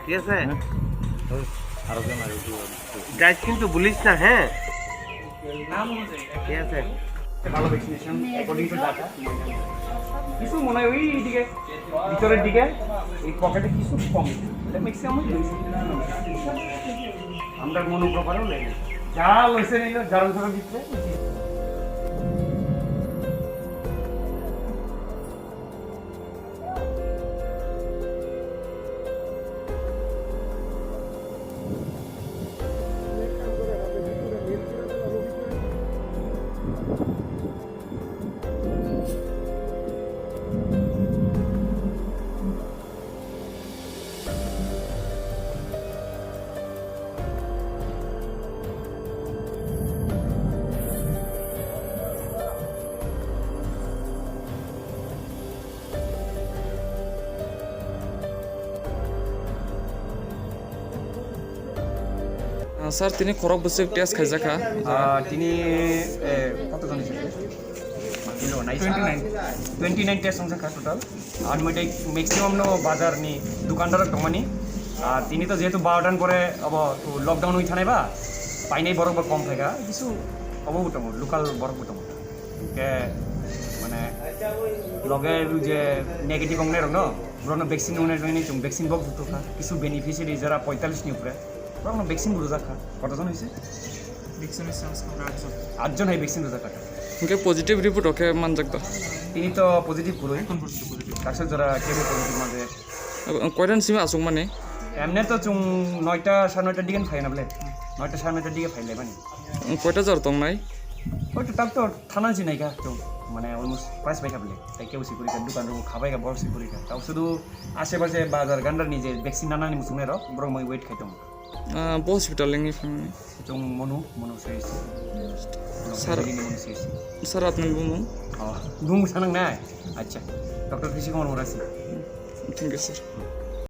ঠিক আছে আরো জন আর গাইজ কিন্তু বলিস না, হ্যাঁ ঠিক আছে। ভালো ভ্যাকসিনেশন অ্যাকর্ডিং টু ডাটা কিছু মনে হয় ওই দিকে ভিতরের দিকে এই পকেটে কিছু কম এটা ম্যাক্সিমাম আমরা মনোপ্রপারও লেগে যা লইছে নিল যার ভিতরে ভিতরে স্যার তিনি খরক বসে টেস্ট খাইজাখা তিনি কতজন 29 टेस्ट हुन्छ खा टोटल আর মই ম্যাক্সিমাম নো বাজার নি দোকানদার দমানি আর তিনি তো যেহেতু 12টান পরে अब তো লকডাউন হই থানাইবা পাইনাই বরং কম থাকা কিছু অবো উঠমো লোকাল বরং উঠমো কে মানে লগের যে নেগেটিভ অংনে রং ব্রন ভ্যাকসিন উনে জনি তুমি ভ্যাকসিন বক দুটো খা কিছু বেনিফিশিয়ারি যারা 45 নি উপরে ব্রন ভ্যাকসিন বুঝা খা কতজন হইছে ভ্যাকসিনেশন 8 জন হয় ভ্যাকসিন বুঝা খা ওকে পজিটিভ রিপোর্ট ওকে মান জাগতা তিনি তো পজিটিভ পুরোই কাছে যারা কেবল পজিটিভ মাঝে কয়টান সিমা আসুক মানে এমনি তো চুং 9টা 9:30 দিকে খাই না বলে 9টা 9:30 দিকে খাইলে মানে কয়টা জ্বর তং নাই ওই তো তার তো থানা জি নাই কা তো মানে অলমোস্ট প্রাইস পাই খাবলে তাই কেউ সিকুরি কা দোকান খাবাই কা বড় সিকুরি কা তাও শুধু আশেপাশে বাজার গান্ডার নিজে ভ্যাকসিন নানানি মুসুনে র বড় মই ওয়েট খাইতাম হসপিটাল লেঙ্গি ফ্যামিলি চুং মনু সেস স্যার স্যার আপনার বুমু বুম সানাং না আচ্ছা ডক্টর কৃষি কুমার মোরাসি থ্যাংক ইউ স্যার